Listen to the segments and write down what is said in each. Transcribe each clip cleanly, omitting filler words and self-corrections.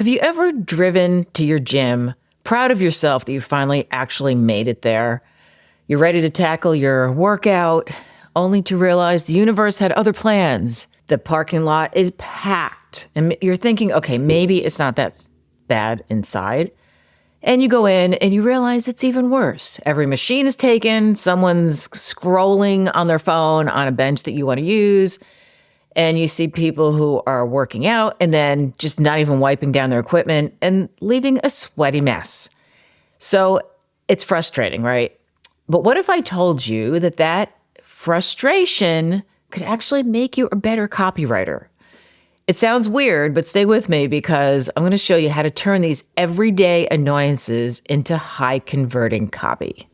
Have you ever driven to your gym, proud of yourself that you finally actually made it there? You're ready to tackle your workout, only to realize the universe had other plans. The parking lot is packed, and you're thinking, okay, maybe it's not that bad inside. And you go in and you realize it's even worse. Every machine is taken, someone's scrolling on their phone on a bench that you want to use, and you see people who are working out and then just not even wiping down their equipment and leaving a sweaty mess. So it's frustrating, right? But what if I told you that frustration could actually make you a better copywriter? It sounds weird, but stay with me because I'm going to show you how to turn these everyday annoyances into high converting copy.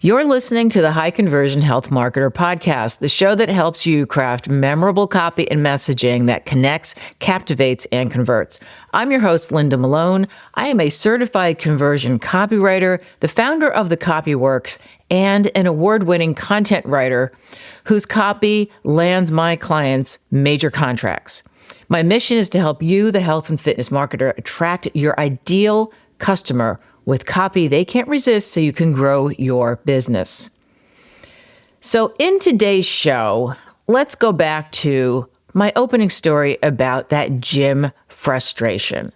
You're listening to the High Conversion Health Marketer podcast, the show that helps you craft memorable copy and messaging that connects, captivates, and converts. I'm your host, Linda Malone. I am a certified conversion copywriter, the founder of The Copyworks, and an award-winning content writer whose copy lands my clients major contracts. My mission is to help you, the health and fitness marketer, attract your ideal customer with copy they can't resist so you can grow your business. So in today's show, let's go back to my opening story about that gym frustration.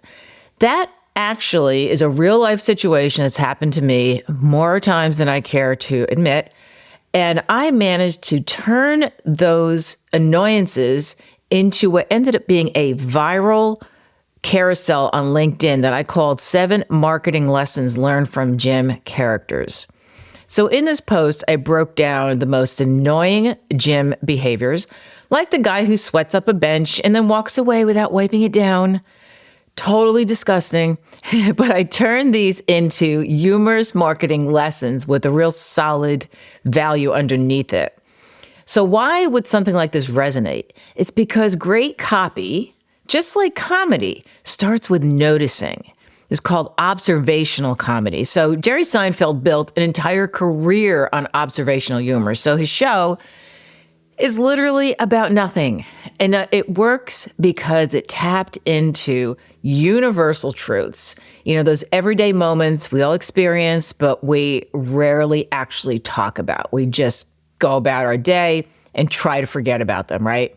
That actually is a real life situation that's happened to me more times than I care to admit. And I managed to turn those annoyances into what ended up being a viral carousel on LinkedIn that I called 7 Marketing Lessons Learned from Gym Characters. So in this post, I broke down the most annoying gym behaviors, like the guy who sweats up a bench and then walks away without wiping it down. Totally disgusting. But I turned these into humorous marketing lessons with a real solid value underneath it. So why would something like this resonate? It's because great copy, just like comedy, starts with noticing. It's called observational comedy. So Jerry Seinfeld built an entire career on observational humor. So his show is literally about nothing. And it works because it tapped into universal truths. You know, those everyday moments we all experience, but we rarely actually talk about. We just go about our day and try to forget about them, right?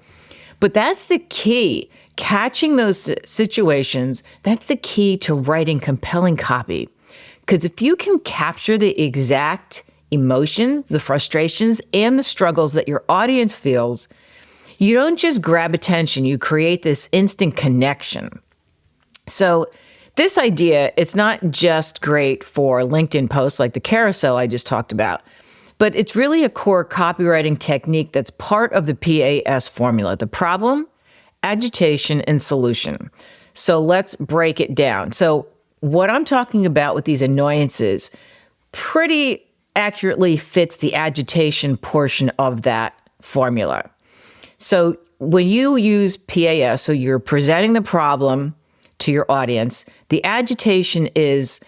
But that's the key. Catching those situations, that's the key to writing compelling copy. Because if you can capture the exact emotions, the frustrations, and the struggles that your audience feels, you don't just grab attention, you create this instant connection. So this idea, it's not just great for LinkedIn posts like the carousel I just talked about, but it's really a core copywriting technique that's part of the PAS formula: the problem, agitation, and solution. So let's break it down. So what I'm talking about with these annoyances pretty accurately fits the agitation portion of that formula. So when you use PAS, so you're presenting the problem to your audience, the agitation is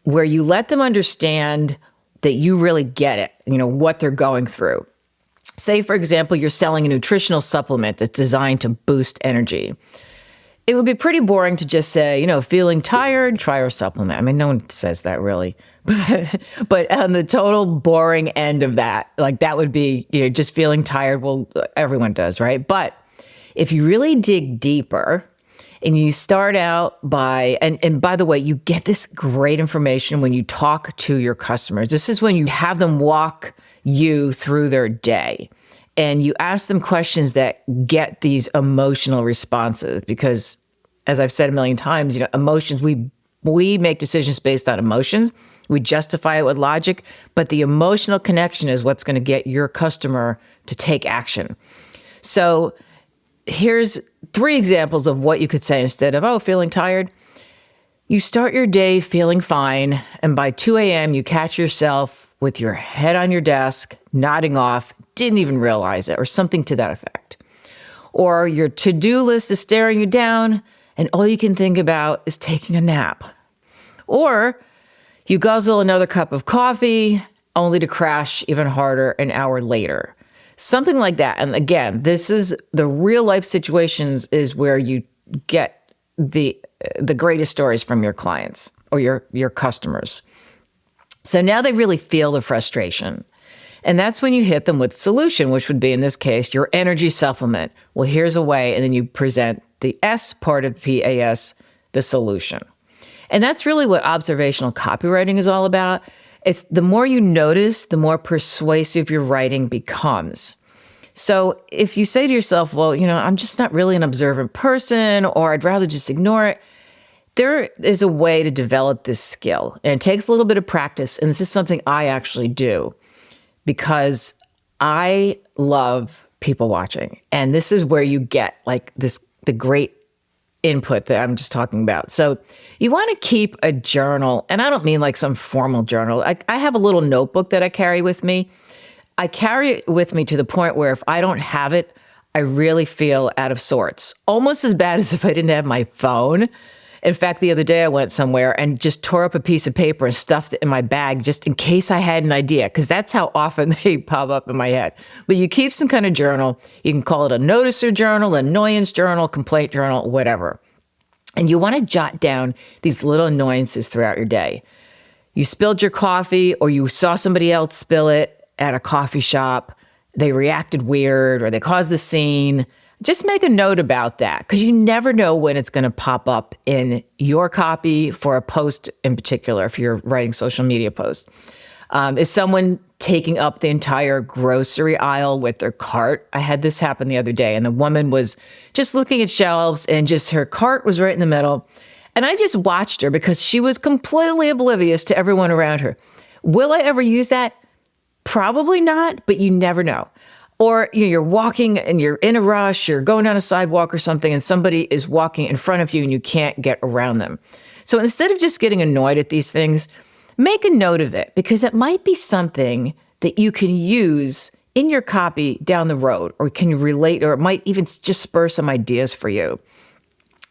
where you let them understand that you really get it, you know, what they're going through. Say, for example, you're selling a nutritional supplement that's designed to boost energy. It would be pretty boring to just say, you know, feeling tired, try our supplement. I mean, no one says that really. But on the total boring end of that, like that would be, you know, just feeling tired. Well, everyone does, right? But if you really dig deeper and you start out by, and by the way, you get this great information when you talk to your customers. This is when you have them walk you through their day and you ask them questions that get these emotional responses, because as I've said a million times, you know, emotions, we make decisions based on emotions. We justify it with logic, but the emotional connection is what's going to get your customer to take action. So here's 3 examples of what you could say instead of, oh, feeling tired. You start your day feeling fine, and by 2 a.m. you catch yourself with your head on your desk, nodding off, didn't even realize it, or something to that effect. Or your to-do list is staring you down, and all you can think about is taking a nap. Or you guzzle another cup of coffee, only to crash even harder an hour later. Something like that. And again, this is the real life situations is where you get the greatest stories from your clients or your customers. So now they really feel the frustration. And that's when you hit them with solution, which would be, in this case, your energy supplement. Well, here's a way. And then you present the S part of PAS, the solution. And that's really what observational copywriting is all about. It's the more you notice, the more persuasive your writing becomes. So if you say to yourself, well, I'm just not really an observant person, or I'd rather just ignore it, there is a way to develop this skill. And it takes a little bit of practice. And this is something I actually do because I love people watching. And this is where you get the great input that I'm just talking about. So you want to keep a journal, and I don't mean like some formal journal. I have a little notebook that I carry with me. I carry it with me to the point where if I don't have it, I really feel out of sorts. Almost as bad as if I didn't have my phone. In fact, the other day I went somewhere and just tore up a piece of paper and stuffed it in my bag just in case I had an idea, because that's how often they pop up in my head. But you keep some kind of journal. You can call it a noticer journal, annoyance journal, complaint journal, whatever. And you want to jot down these little annoyances throughout your day. You spilled your coffee, or you saw somebody else spill it at a coffee shop. They reacted weird, or they caused a scene. Just make a note about that, because you never know when it's going to pop up in your copy for a post in particular, if you're writing social media posts. Is someone taking up the entire grocery aisle with their cart? I had this happen the other day, and the woman was just looking at shelves, and just her cart was right in the middle. And I just watched her because she was completely oblivious to everyone around her. Will I ever use that? Probably not, but you never know. Or you're walking and you're in a rush, you're going down a sidewalk or something, and somebody is walking in front of you and you can't get around them. So instead of just getting annoyed at these things, make a note of it, because it might be something that you can use in your copy down the road, or can relate, or it might even just spur some ideas for you.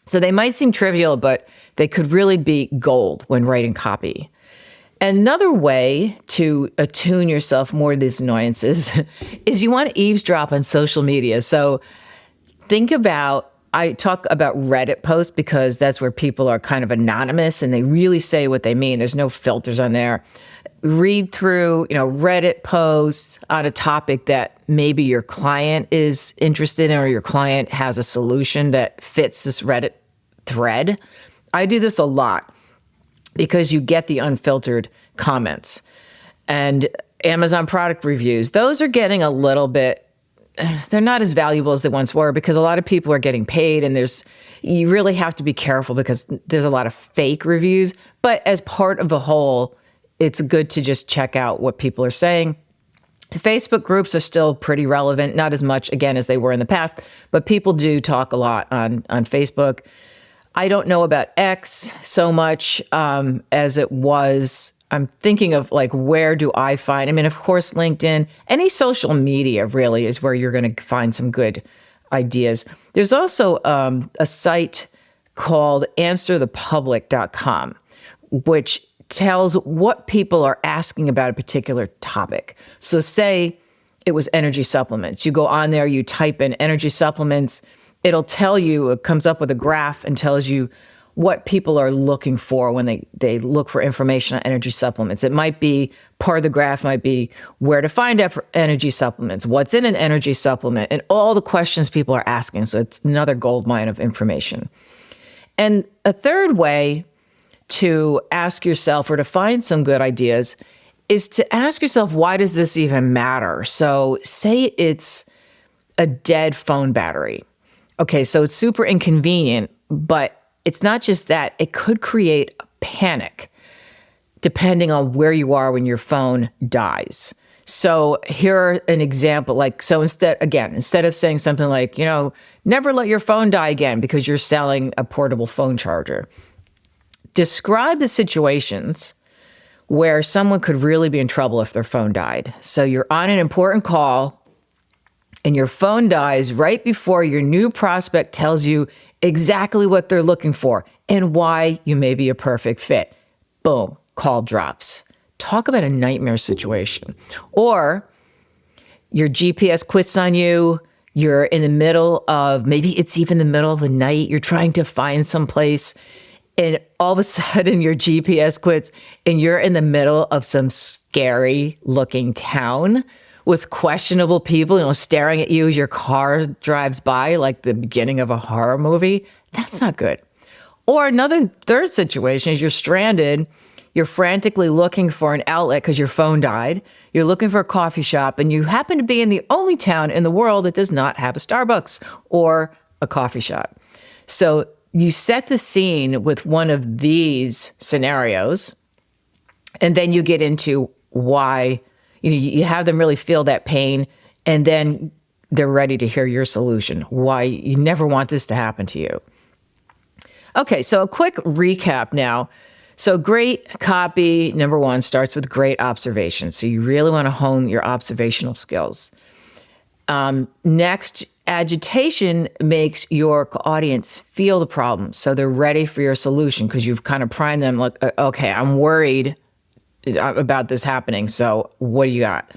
So they might seem trivial, but they could really be gold when writing copy. Another way to attune yourself more to these annoyances is you want to eavesdrop on social media. So I talk about Reddit posts because that's where people are kind of anonymous and they really say what they mean. There's no filters on there. Read through, Reddit posts on a topic that maybe your client is interested in, or your client has a solution that fits this Reddit thread. I do this a lot, because you get the unfiltered comments. And Amazon product reviews, those are getting a little bit, they're not as valuable as they once were, because a lot of people are getting paid, and you really have to be careful because there's a lot of fake reviews. But as part of the whole, it's good to just check out what people are saying. Facebook groups are still pretty relevant, not as much, again, as they were in the past, but people do talk a lot on Facebook. I don't know about X so much as it was. I'm thinking of where do I find? Of course, LinkedIn, any social media really is where you're going to find some good ideas. There's also a site called answerthepublic.com, which tells what people are asking about a particular topic. So say it was energy supplements. You go on there, you type in energy supplements. It'll tell you, it comes up with a graph and tells you what people are looking for when they look for information on energy supplements. It might be, part of the graph might be where to find energy supplements, what's in an energy supplement, and all the questions people are asking. So it's another gold mine of information. And a third way to ask yourself, or to find some good ideas, is to ask yourself, why does this even matter? So say it's a dead phone battery. Okay, so it's super inconvenient, but it's not just that. It could create a panic depending on where you are when your phone dies. So here an example, instead of saying something like, never let your phone die again because you're selling a portable phone charger, describe the situations where someone could really be in trouble if their phone died. So you're on an important call, and your phone dies right before your new prospect tells you exactly what they're looking for and why you may be a perfect fit. Boom, call drops. Talk about a nightmare situation. Or your GPS quits on you, You're in the middle of, maybe it's even the middle of the night. You're trying to find some place and all of a sudden your GPS quits and you're in the middle of some scary looking town with questionable people, staring at you as your car drives by like the beginning of a horror movie. That's not good. Or another third situation is you're stranded. You're frantically looking for an outlet because your phone died. You're looking for a coffee shop and you happen to be in the only town in the world that does not have a Starbucks or a coffee shop. So you set the scene with one of these scenarios, and then you get into why, you have them really feel that pain, and then they're ready to hear your solution, why you never want this to happen to you. Okay, so a quick recap now. So great copy, number one, starts with great observation. So you really want to hone your observational skills. Next, agitation makes your audience feel the problem. So they're ready for your solution because you've kind of primed them like, okay, I'm worried about this happening. So what do you got?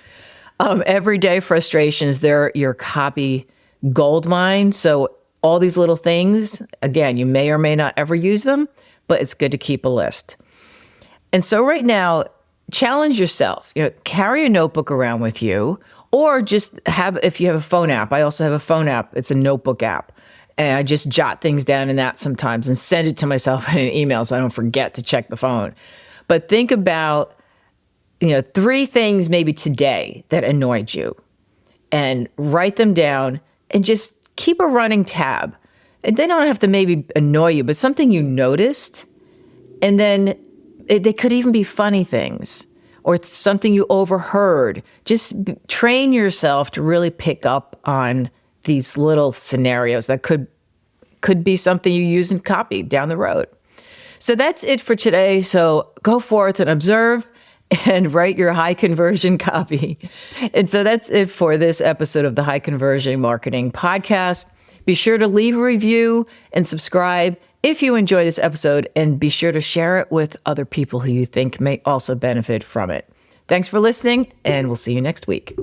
Everyday frustrations, they're your copy gold mine. So all these little things, again, you may or may not ever use them, but it's good to keep a list. And so right now, challenge yourself. Carry a notebook around with you, or just if you have a phone app. I also have a phone app. It's a notebook app. And I just jot things down in that sometimes and send it to myself in an email so I don't forget to check the phone. But think about, 3 things maybe today that annoyed you, and write them down and just keep a running tab. And they don't have to maybe annoy you, but something you noticed. And then they could even be funny things or something you overheard. Just train yourself to really pick up on these little scenarios that could be something you use in copy down the road. So that's it for today. So go forth and observe and write your high conversion copy. And so that's it for this episode of the High Conversion Marketing Podcast. Be sure to leave a review and subscribe if you enjoy this episode, and be sure to share it with other people who you think may also benefit from it. Thanks for listening, and we'll see you next week.